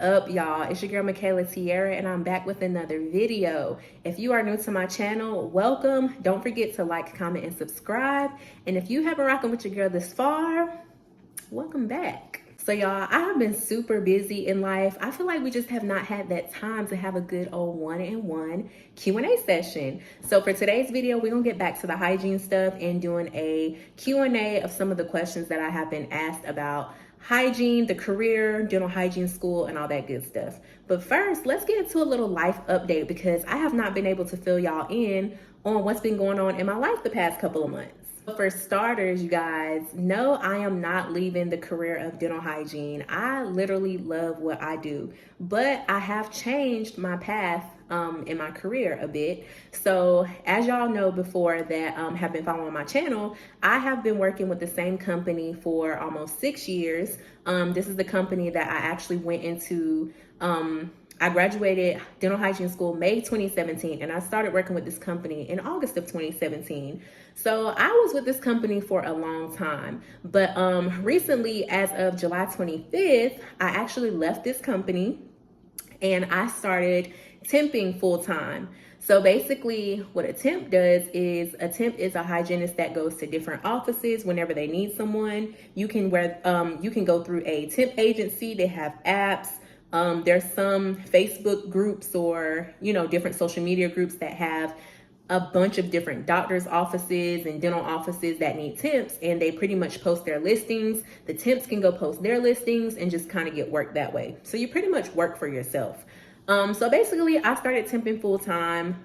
up, y'all? It's your girl Michaela Tierra, and I'm back with another video. If you are new to my channel, welcome. Don't forget to like, comment, and subscribe. And if you have been rocking with your girl this far, welcome back. So y'all, I have been super busy in life. I feel like we just have not had that time to have a good old one-on-one Q&A session. So for today's video, we're gonna get back to the hygiene stuff and doing a Q&A of some of the questions that I have been asked about hygiene, the career, dental hygiene school, and all that good stuff. But first, let's get into a little life update because I have not been able to fill y'all in on what's been going on in my life the past couple of months. For starters, you guys, no, I am not leaving the career of dental hygiene. I literally love what I do, but I have changed my path in my career a bit. So as y'all know before that have been following my channel, I have been working with the same company for almost 6 years. This is the company that I actually went into. I graduated dental hygiene school May 2017, and I started working with this company in August of 2017. So I was with this company for a long time, but recently, as of July 25th, I actually left this company and I started temping full time. So basically what a temp does is a temp is a hygienist that goes to different offices whenever they need someone. You can go through a temp agency. They have apps. There's some Facebook groups or, different social media groups that have a bunch of different doctors' offices and dental offices that need temps, and they pretty much post their listings. The temps can go post their listings and just kind of get work that way. So you pretty much work for yourself. So basically I started temping full time,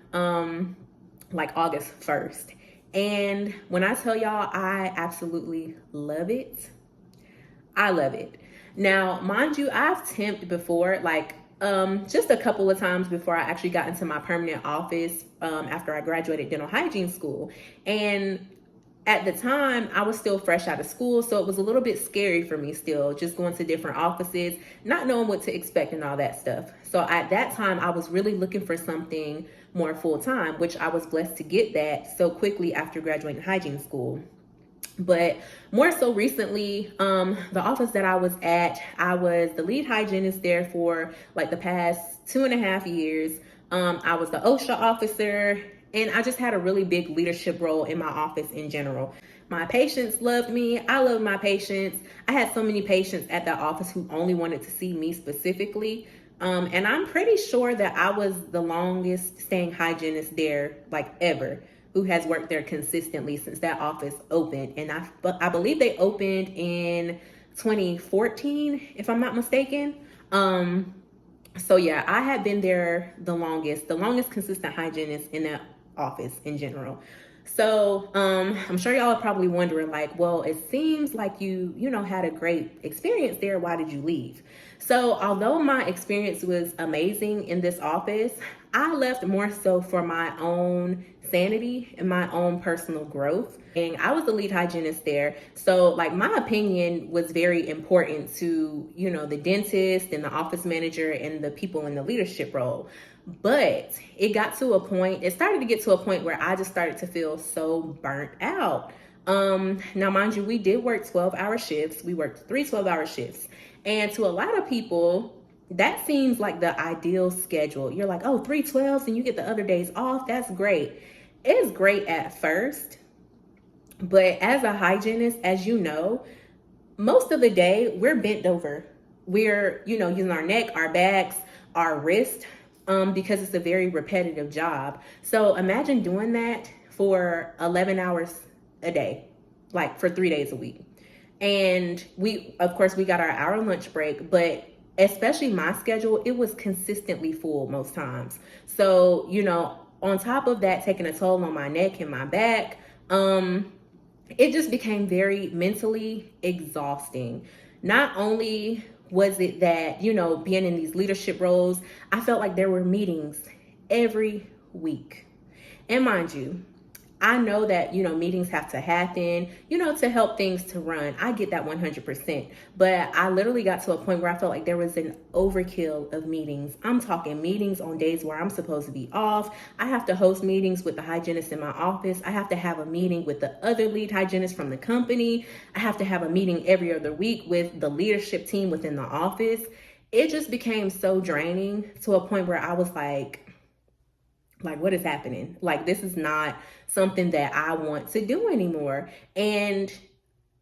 like August 1st. And when I tell y'all, I absolutely love it. I love it. Now, mind you, I've temped before, like just a couple of times before I actually got into my permanent office after I graduated dental hygiene school. And at the time, I was still fresh out of school, so it was a little bit scary for me still, just going to different offices, not knowing what to expect and all that stuff. So at that time, I was really looking for something more full-time, which I was blessed to get that so quickly after graduating hygiene school. But more so recently, the office that I was at, I was the lead hygienist there for like the past 2.5 years. I was the OSHA officer, and I just had a really big leadership role in my office in general. My patients loved me. I loved my patients. I had so many patients at that office who only wanted to see me specifically. And I'm pretty sure that I was the longest staying hygienist there, like ever, who has worked there consistently since that office opened. And I believe they opened in 2014, if I'm not mistaken. So yeah, I had been there the longest consistent hygienist in that office in general. So I'm sure y'all are probably wondering, like, well, it seems like you had a great experience there. Why did you leave? So although my experience was amazing in this office, I left more so for my own sanity and my own personal growth. And I was the lead hygienist there. So like my opinion was very important to, the dentist and the office manager and the people in the leadership role. But it started to get to a point where I just started to feel so burnt out. Now, mind you, we did work 12-hour shifts. We worked 3 12-hour shifts. And to a lot of people, that seems like the ideal schedule. You're like, oh, 3 12s and you get the other days off. That's great. It's great at first. But as a hygienist, as you know, most of the day we're bent over. We're, using our neck, our backs, our wrist, because it's a very repetitive job. So imagine doing that for 11 hours a day, like for 3 days a week. And of course, we got our hour lunch break, but especially my schedule, it was consistently full most times. So, on top of that, taking a toll on my neck and my back, it just became very mentally exhausting. Not only was it that, being in these leadership roles, I felt like there were meetings every week. And mind you, I know that, meetings have to happen, to help things to run. I get that 100%. But I literally got to a point where I felt like there was an overkill of meetings. I'm talking meetings on days where I'm supposed to be off. I have to host meetings with the hygienist in my office. I have to have a meeting with the other lead hygienist from the company. I have to have a meeting every other week with the leadership team within the office. it just became so draining to a point where I was like, what is happening? Like, this is not something that I want to do anymore. And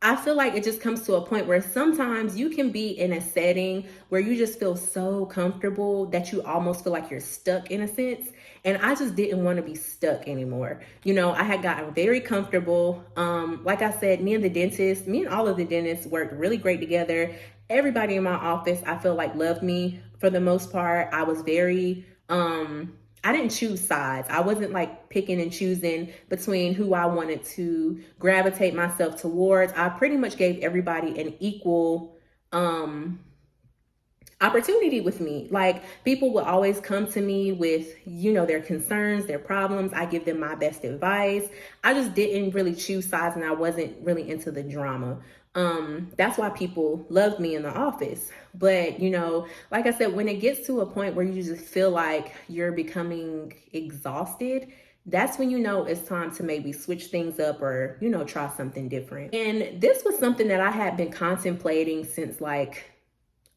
I feel like it just comes to a point where sometimes you can be in a setting where you just feel so comfortable that you almost feel like you're stuck in a sense. And I just didn't want to be stuck anymore. I had gotten very comfortable. Like I said, me and all of the dentists worked really great together. Everybody in my office, I feel like, loved me for the most part. I was very, I didn't choose sides. I wasn't like picking and choosing between who I wanted to gravitate myself towards. I pretty much gave everybody an equal opportunity with me. Like, people will always come to me with, their concerns, their problems. I give them my best advice. I just didn't really choose sides, and I wasn't really into the drama. That's why people loved me in the office. But, like I said, when it gets to a point where you just feel like you're becoming exhausted, that's when it's time to maybe switch things up or, try something different. And this was something that I had been contemplating since like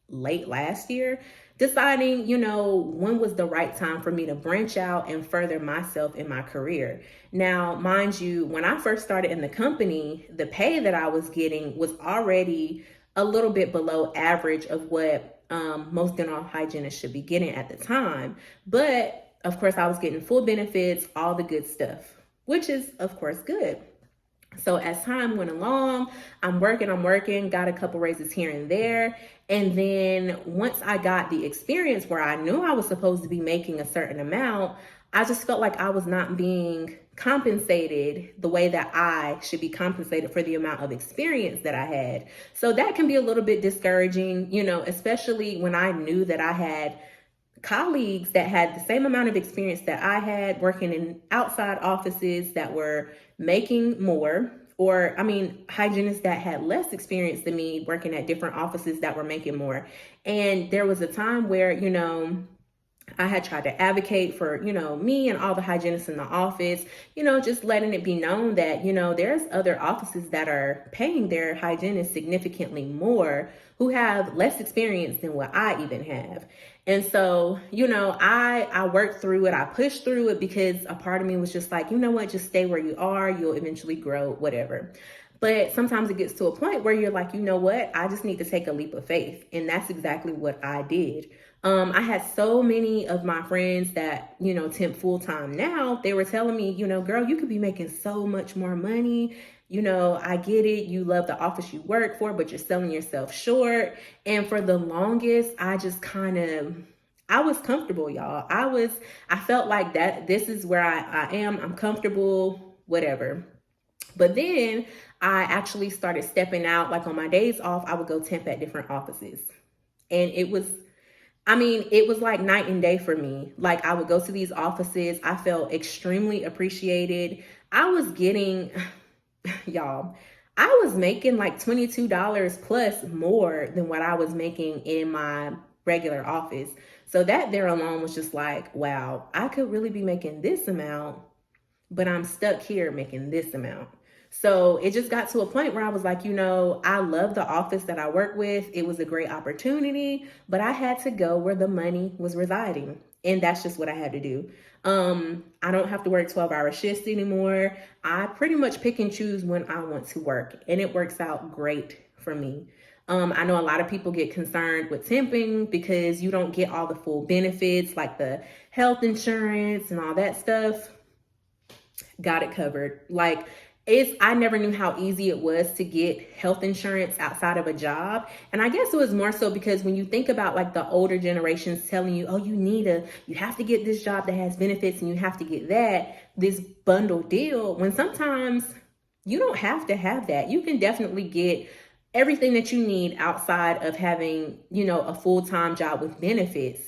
late last year, deciding, when was the right time for me to branch out and further myself in my career. Now, mind you, when I first started in the company, the pay that I was getting was already a little bit below average of what most dental hygienists should be getting at the time. But of course, I was getting full benefits, all the good stuff, which is, of course, good. So as time went along, I'm working, got a couple raises here and there. And then once I got the experience where I knew I was supposed to be making a certain amount, I just felt like I was not being compensated the way that I should be compensated for the amount of experience that I had. So that can be a little bit discouraging, especially when I knew that I had colleagues that had the same amount of experience that I had, working in outside offices that were making more, or hygienists that had less experience than me, working at different offices that were making more. And there was a time where, I had tried to advocate for, me and all the hygienists in the office, just letting it be known that, there's other offices that are paying their hygienists significantly more, who have less experience than what I even have. And so, I worked through it. I pushed through it because a part of me was just like, what, just stay where you are. You'll eventually grow, whatever. But sometimes it gets to a point where you're like, what, I just need to take a leap of faith. And that's exactly what I did. I had so many of my friends that, temp full-time now. They were telling me, girl, you could be making so much more money. I get it. You love the office you work for, but you're selling yourself short. And for the longest, I just I was comfortable, y'all. I felt like that this is where I am. I'm comfortable, whatever. But then I actually started stepping out. Like, on my days off, I would go temp at different offices. And it was like night and day for me. Like, I would go to these offices. I felt extremely appreciated. I was getting, y'all, I was making like $22 plus more than what I was making in my regular office. So that there alone was just like, wow, I could really be making this amount, but I'm stuck here making this amount. So it just got to a point where I was like, I love the office that I work with. It was a great opportunity, but I had to go where the money was residing. And that's just what I had to do. I don't have to work 12-hour shifts anymore. I pretty much pick and choose when I want to work, and it works out great for me. I know a lot of people get concerned with temping because you don't get all the full benefits, like the health insurance and all that stuff. Got it covered. Like, I never knew how easy it was to get health insurance outside of a job. And I guess it was more so because when you think about like the older generations telling you, oh, you have to get this job that has benefits and you have to get this bundle deal, when sometimes you don't have to have that. You can definitely get everything that you need outside of having, a full-time job with benefits,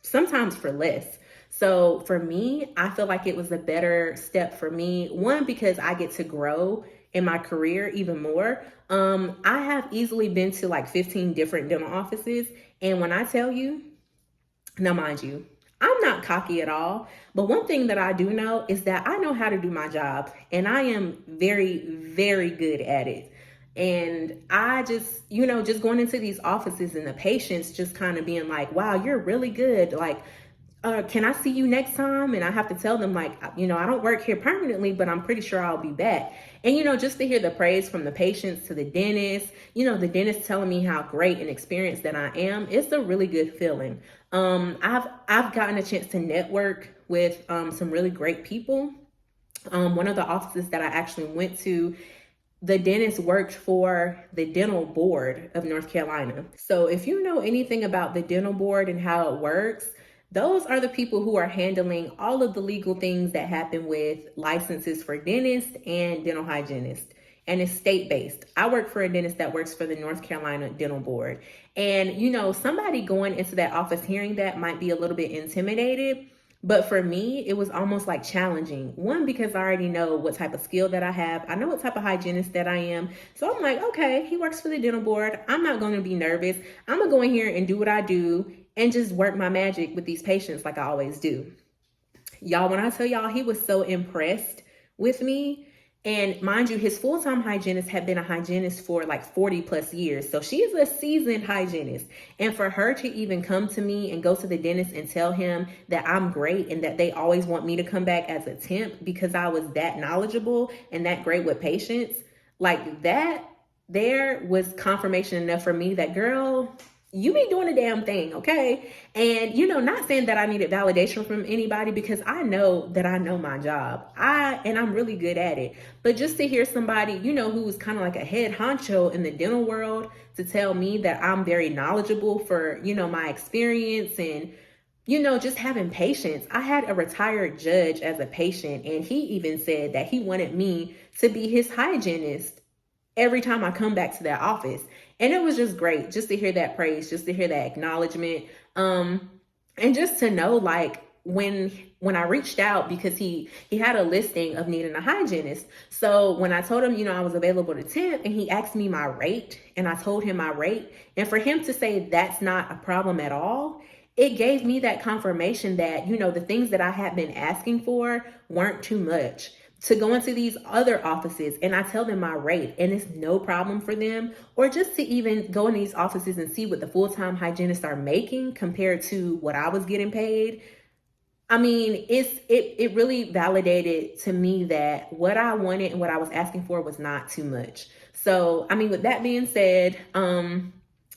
sometimes for less. So for me, I feel like it was a better step for me. One, because I get to grow in my career even more. I have easily been to like 15 different dental offices. And when I tell you, now mind you, I'm not cocky at all. But one thing that I do know is that I know how to do my job. And I am very, very good at it. And I just, just going into these offices and the patients just kind of being like, wow, you're really good. Like, can I see you next time? And I have to tell them, like, I don't work here permanently, but I'm pretty sure I'll be back. And, just to hear the praise from the patients to the dentist, the dentist telling me how great and experienced that I am, it's a really good feeling. I've gotten a chance to network with some really great people. One of the offices that I actually went to, the dentist worked for the dental board of North Carolina. So if you know anything about the dental board and how it works, those are the people who are handling all of the legal things that happen with licenses for dentists and dental hygienists. And it's state-based. I work for a dentist that works for the North Carolina Dental Board. And, somebody going into that office hearing that might be a little bit intimidated. But for me, it was almost like challenging. One, because I already know what type of skill that I have. I know what type of hygienist that I am. So I'm like, okay, he works for the dental board. I'm not going to be nervous. I'm going to go in here and do what I do and just work my magic with these patients like I always do. Y'all, when I tell y'all, he was so impressed with me. And mind you, his full-time hygienist had been a hygienist for like 40 plus years. So she is a seasoned hygienist. And for her to even come to me and go to the dentist and tell him that I'm great and that they always want me to come back as a temp because I was that knowledgeable and that great with patients, like that, there was confirmation enough for me that, girl, you be doing a damn thing, okay? And, not saying that I needed validation from anybody because I know that I know my job. And I'm really good at it. But just to hear somebody, who's kind of like a head honcho in the dental world to tell me that I'm very knowledgeable for, my experience and, just having patience. I had a retired judge as a patient, and he even said that he wanted me to be his hygienist every time I come back to that office. And it was just great just to hear that praise, just to hear that acknowledgement. And just to know, like, when I reached out, because he had a listing of needing a hygienist. So when I told him, I was available to temp, and he asked me my rate, and I told him my rate, and for him to say that's not a problem at all, it gave me that confirmation that, the things that I had been asking for weren't too much. To go into these other offices and I tell them my rate and it's no problem for them, or just to even go in these offices and see what the full-time hygienists are making compared to what I was getting paid. I mean, it really validated to me that what I wanted and what I was asking for was not too much. So, I mean, with that being said,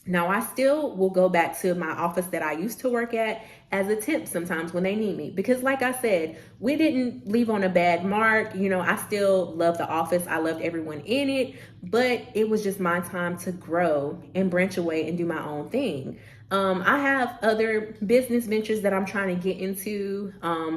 now I still will go back to my office that I used to work at as a temp sometimes when they need me. Because like I said, we didn't leave on a bad mark. I still love the office. I loved everyone in it. But it was just my time to grow and branch away and do my own thing. I have other business ventures that I'm trying to get into.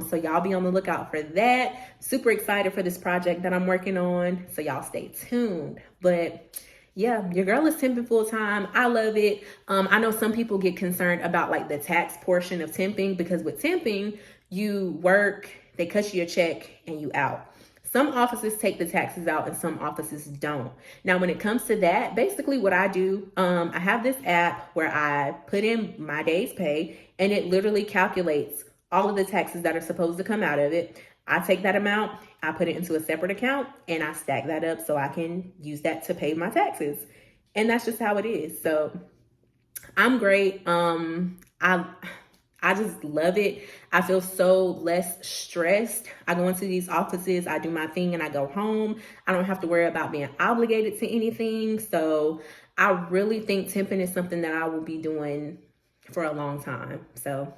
So y'all be on the lookout for that. Super excited for this project that I'm working on. So y'all stay tuned. But yeah, your girl is temping full time. I love it. I know some people get concerned about like the tax portion of temping, because with temping, you work, they cut you a check and you out. Some offices take the taxes out and some offices don't. Now, when it comes to that, basically what I do, I have this app where I put in my day's pay and it literally calculates all of the taxes that are supposed to come out of it. I take that amount, I put it into a separate account, and I stack that up so I can use that to pay my taxes. And that's just how it is. So I'm great. I just love it. I feel so less stressed. I go into these offices, I do my thing, and I go home. I don't have to worry about being obligated to anything. So I really think temping is something that I will be doing for a long time. So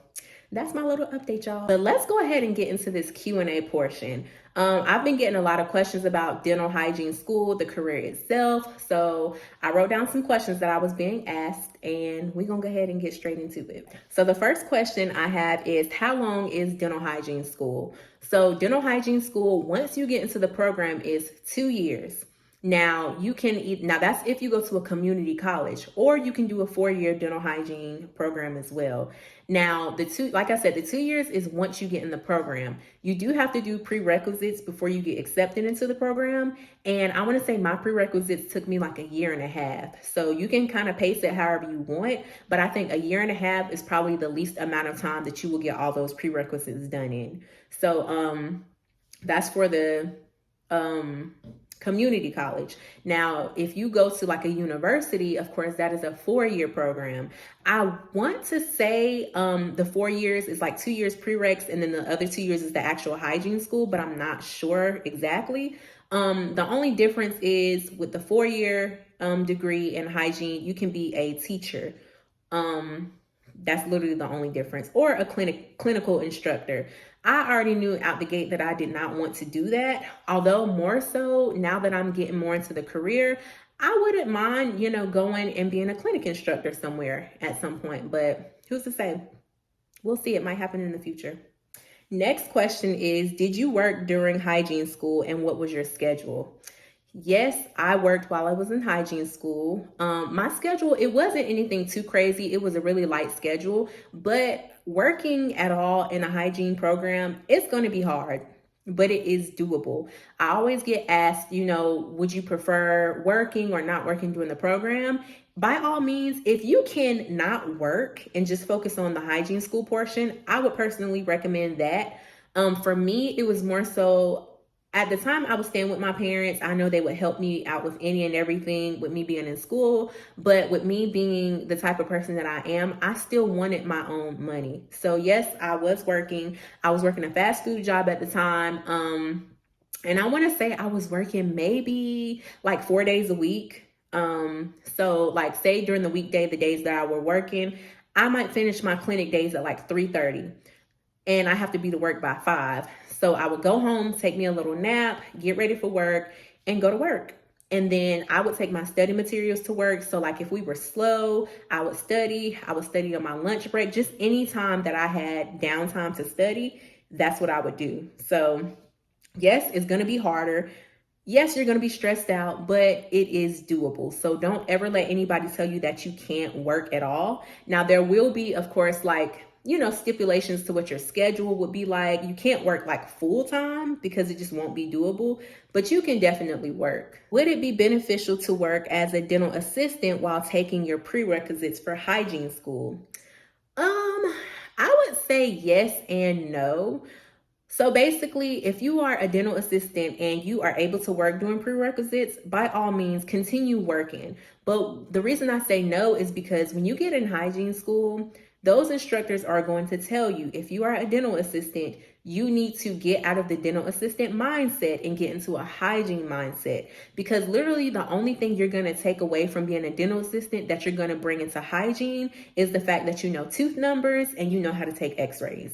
that's my little update, y'all. But let's go ahead and get into this Q&A portion. I've been getting a lot of questions about dental hygiene school, the career itself. So I wrote down some questions that I was being asked, and we're gonna go ahead and get straight into it. So the first question I have is, how long is dental hygiene school? So dental hygiene school, once you get into the program, is 2 years. Now that's if you go to a community college, or you can do a 4-year dental hygiene program as well. Now, like I said, the 2 years is once you get in the program. You do have to do prerequisites before you get accepted into the program. And I want to say my prerequisites took me like 1.5 years. So you can kind of pace it however you want, but I think 1.5 years is probably the least amount of time that you will get all those prerequisites done in. So that's for the community college. Now, if you go to like a university, of course, that is a 4-year program. I want to say the 4 years is like 2 years prereqs, and then the other 2 years is the actual hygiene school, but I'm not sure exactly. The only difference is with the 4-year degree in hygiene, you can be a teacher. That's literally the only difference, or a clinical instructor. I already knew out the gate that I did not want to do that. Although more so now that I'm getting more into the career, I wouldn't mind, going and being a clinic instructor somewhere at some point, but who's to say? We'll see. It might happen in the future. Next question is, did you work during hygiene school and what was your schedule? Yes, I worked while I was in hygiene school. My schedule, it wasn't anything too crazy. It was a really light schedule, but working at all in a hygiene program, it's going to be hard, but it is doable. I always get asked, would you prefer working or not working during the program? By all means, if you can not work and just focus on the hygiene school portion, I would personally recommend that. For me, it was more so at the time I was staying with my parents. I know they would help me out with any and everything with me being in school, but with me being the type of person that I am, I still wanted my own money. So yes, I was working. I was working a fast food job at the time. And I want to say I was working maybe like 4 days a week. So like say during the weekday, the days that I were working, I might finish my clinic days at like 3:30. And I have to be to work by 5. So I would go home, take me a little nap, get ready for work, and go to work. And then I would take my study materials to work. So like if we were slow, I would study. I would study on my lunch break. Just any time that I had downtime to study, that's what I would do. So yes, it's going to be harder. Yes, you're going to be stressed out, but it is doable. So don't ever let anybody tell you that you can't work at all. Now, there will be, of course, like, stipulations to what your schedule would be like. You can't work like full time because it just won't be doable, but you can definitely work. Would it be beneficial to work as a dental assistant while taking your prerequisites for hygiene school? I would say yes and no. So basically, if you are a dental assistant and you are able to work during prerequisites, by all means, continue working. But the reason I say no is because when you get in hygiene school, those instructors are going to tell you, if you are a dental assistant, you need to get out of the dental assistant mindset and get into a hygiene mindset. Because literally the only thing you're going to take away from being a dental assistant that you're going to bring into hygiene is the fact that you know tooth numbers and you know how to take x-rays.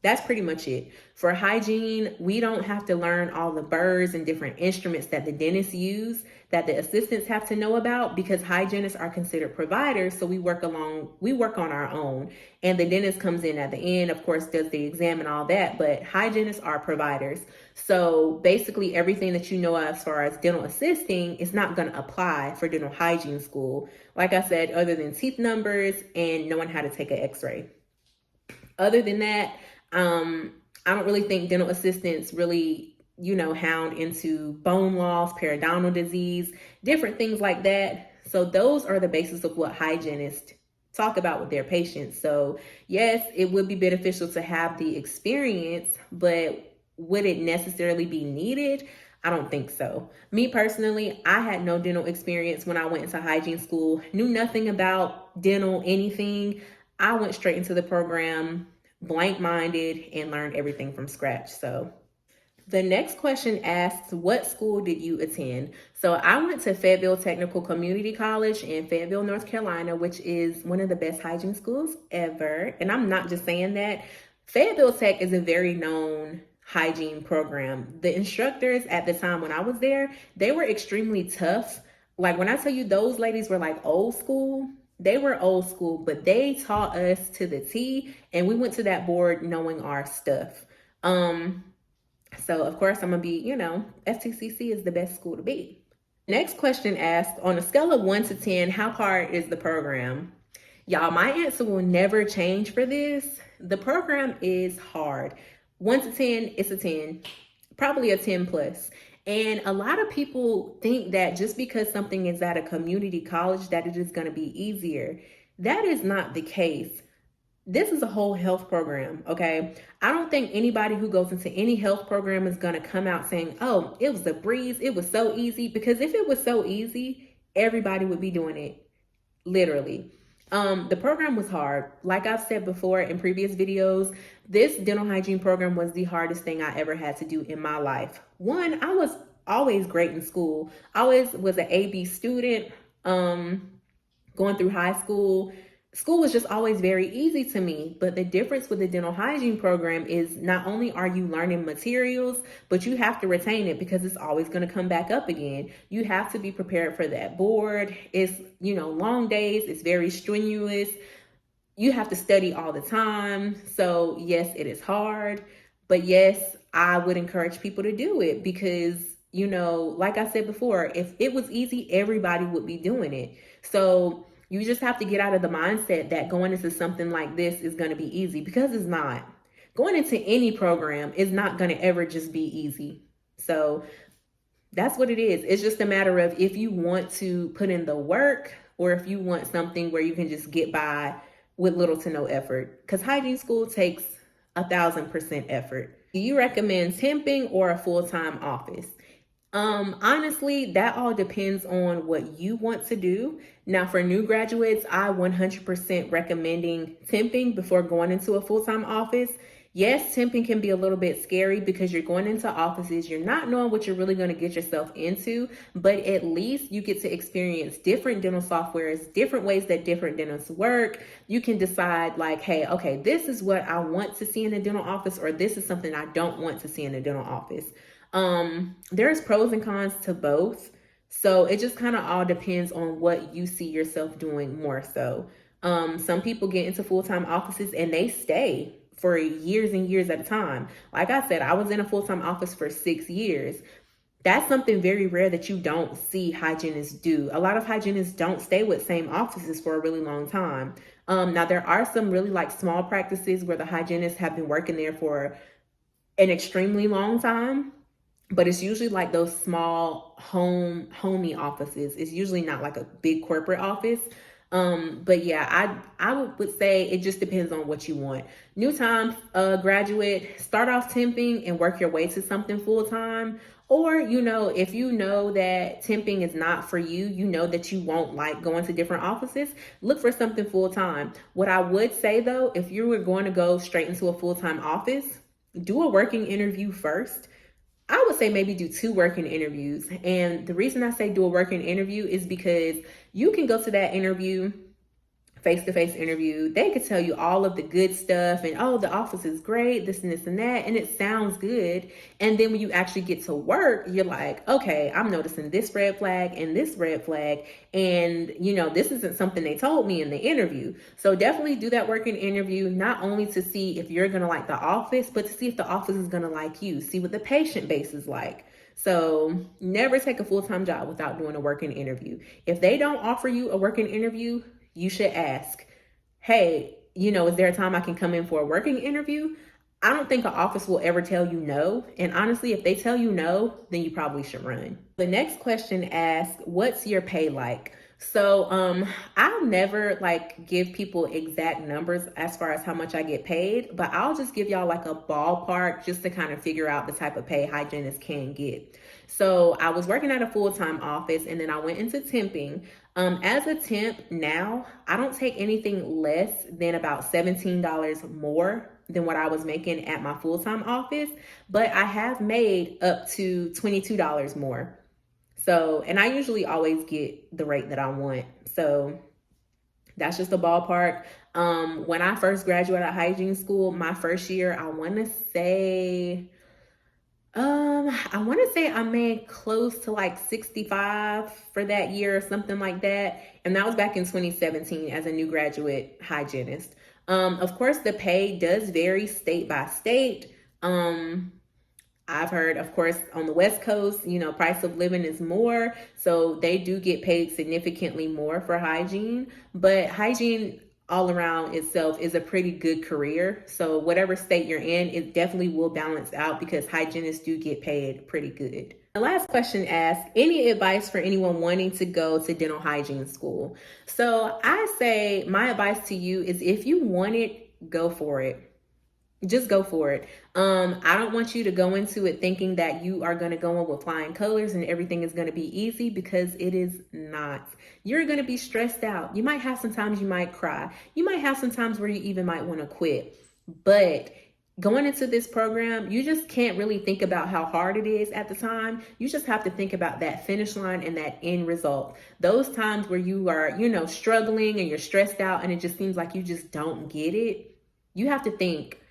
That's pretty much it. For hygiene, we don't have to learn all the burrs and different instruments that the dentists use that the assistants have to know about, because hygienists are considered providers. So we work on our own. And the dentist comes in at the end, of course, does the exam and all that, but hygienists are providers. So basically everything that you know as far as dental assisting is not going to apply for dental hygiene school. Like I said, other than teeth numbers and knowing how to take an x-ray. Other than that, I don't really think dental assistants really, hound into bone loss, periodontal disease, different things like that. So those are the basis of what hygienists talk about with their patients. So yes, it would be beneficial to have the experience, but would it necessarily be needed? I don't think so. Me personally, I had no dental experience when I went into hygiene school, knew nothing about dental, anything. I went straight into the program, blank-minded, and learned everything from scratch. So the next question asks, what school did you attend? So I went to Fayetteville Technical Community College in Fayetteville, North Carolina, which is one of the best hygiene schools ever. And I'm not just saying that. Fayetteville Tech is a very known hygiene program. The instructors at the time when I was there, they were extremely tough. Like when I tell you those ladies were like old school, they were old school, but they taught us to the T, and we went to that board knowing our stuff. So of course I'm gonna be, FTCC is the best school to be. Next question asks, on a scale of 1 to 10, how hard is the program? Y'all, my answer will never change for this. The program is hard. 1 to 10, it's a 10, probably a 10 plus. And a lot of people think that just because something is at a community college that it is going to be easier. That is not the case. this is a whole health program, okay? I don't think anybody who goes into any health program is gonna come out saying, oh, it was a breeze, it was so easy. Because if it was so easy, everybody would be doing it, literally. The program was hard. Like I've said before in previous videos, this dental hygiene program was the hardest thing I ever had to do in my life. One, I was always great in school. I always was an AB student. Going through high school, school was just always very easy to me. But the difference with the dental hygiene program is not only are you learning materials, but you have to retain it because it's always going to come back up again. You have to be prepared for that board. It's, long days. It's very strenuous. You have to study all the time. So yes, it is hard. But yes, I would encourage people to do it because, like I said before, if it was easy, everybody would be doing it. So you just have to get out of the mindset that going into something like this is going to be easy, because it's not. Going into any program is not going to ever just be easy. So that's what it is. It's just a matter of if you want to put in the work or if you want something where you can just get by with little to no effort. Because hygiene school takes 1,000% effort. Do you recommend temping or a full-time office? Honestly, that all depends on what you want to do. Now, for new graduates, I 100% recommending temping before going into a full-time office. Yes, temping can be a little bit scary because you're going into offices, you're not knowing what you're really going to get yourself into, but at least you get to experience different dental softwares, different ways that different dentists work. You can decide like, hey, okay, this is what I want to see in a dental office, or this is something I don't want to see in a dental office. There's pros and cons to both. So it just kind of all depends on what you see yourself doing more so. Some people get into full-time offices and they stay for years and years at a time. Like I said, I was in a full-time office for 6 years. That's something very rare that you don't see hygienists do. A lot of hygienists don't stay with same offices for a really long time. Now there are some really like small practices where the hygienists have been working there for an extremely long time. But it's usually like those small homey offices. It's usually not like a big corporate office. But yeah, I would say it just depends on what you want. New time graduate, start off temping and work your way to something full time. Or, if you know that temping is not for you, that you won't like going to different offices, look for something full time. What I would say though, if you were going to go straight into a full-time office, do a working interview first. I would say maybe do 2 working interviews. And the reason I say do a working interview is because you can go to that interview, face-to-face interview. They could tell you all of the good stuff and, oh, the office is great, this and this and that, and it sounds good. And then when you actually get to work, you're like, okay, I'm noticing this red flag and this red flag. And, this isn't something they told me in the interview. So definitely do that working interview, not only to see if you're going to like the office, but to see if the office is going to like you, see what the patient base is like. So never take a full-time job without doing a working interview. If they don't offer you a working interview, you should ask, hey, is there a time I can come in for a working interview? I don't think an office will ever tell you no. And honestly, if they tell you no, then you probably should run. The next question asks, what's your pay like? So I'll never like give people exact numbers as far as how much I get paid, but I'll just give y'all like a ballpark just to kind of figure out the type of pay hygienists can get. So I was working at a full-time office and then I went into temping. As a temp now, I don't take anything less than about $17 more than what I was making at my full-time office, but I have made up to $22 more. So, and I usually always get the rate that I want. So that's just a ballpark. When I first graduated hygiene school, my first year, I want to say I made close to like 65 for that year or something like that. And that was back in 2017 as a new graduate hygienist. Of course, the pay does vary state by state. I've heard, of course, on the West Coast, price of living is more. So they do get paid significantly more for hygiene. But hygiene all around itself is a pretty good career. So whatever state you're in, it definitely will balance out because hygienists do get paid pretty good. The last question asks, any advice for anyone wanting to go to dental hygiene school? So I say my advice to you is if you want it, go for it. Just go for it. I don't want you to go into it thinking that you are going to go in with flying colors and everything is going to be easy, because it is not. You're going to be stressed out. You might have some times you might cry. You might have some times where you even might want to quit. But going into this program, you just can't really think about how hard it is at the time. You just have to think about that finish line and that end result. Those times where you are, struggling and you're stressed out and it just seems like you just don't get it. You have to think,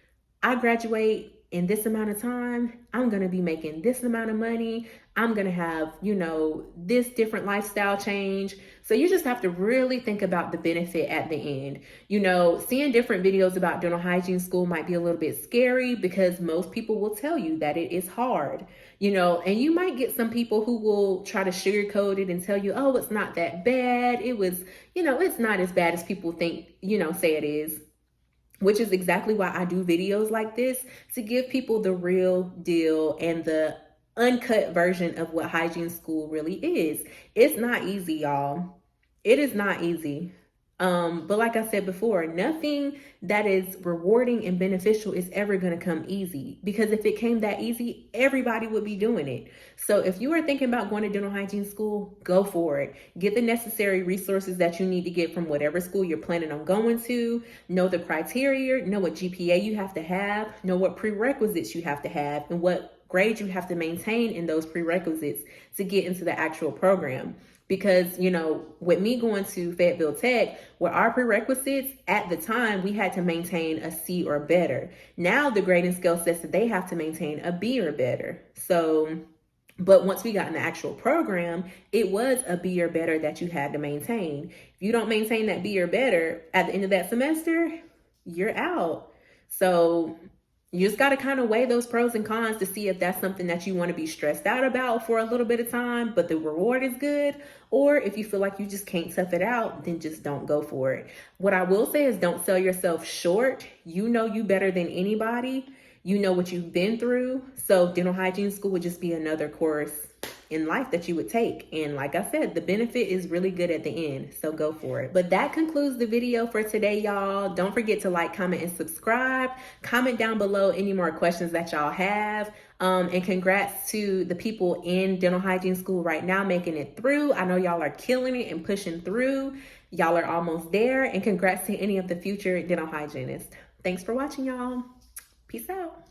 I graduate in this amount of time, I'm going to be making this amount of money. I'm going to have, this different lifestyle change. So you just have to really think about the benefit at the end. Seeing different videos about dental hygiene school might be a little bit scary, because most people will tell you that it is hard, and you might get some people who will try to sugarcoat it and tell you, oh, it's not that bad. It was, it's not as bad as people think, say it is. Which is exactly why I do videos like this, to give people the real deal and the uncut version of what hygiene school really is. It's not easy, y'all. It is not easy. But like I said before, nothing that is rewarding and beneficial is ever going to come easy, because if it came that easy, everybody would be doing it. So if you are thinking about going to dental hygiene school, go for it. Get the necessary resources that you need to get from whatever school you're planning on going to. Know the criteria, know what GPA you have to have, know what prerequisites you have to have, and what grade you have to maintain in those prerequisites to get into the actual program. Because, with me going to Fayetteville Tech, with our prerequisites at the time, we had to maintain a C or better. Now the grading scale says that they have to maintain a B or better. So, but once we got in the actual program, it was a B or better that you had to maintain. If you don't maintain that B or better at the end of that semester, you're out. So you just got to kind of weigh those pros and cons to see if that's something that you want to be stressed out about for a little bit of time, but the reward is good. Or if you feel like you just can't tough it out, then just don't go for it. What I will say is, don't sell yourself short. You know you better than anybody. You know what you've been through. So dental hygiene school would just be another course in life that you would take. And like I said, the benefit is really good at the end. So go for it. But that concludes the video for today, y'all. Don't forget to like, comment, and subscribe. Comment down below any more questions that y'all have. And congrats to the people in dental hygiene school right now making it through. I know y'all are killing it and pushing through. Y'all are almost there. And congrats to any of the future dental hygienists. Thanks for watching, y'all. Peace out.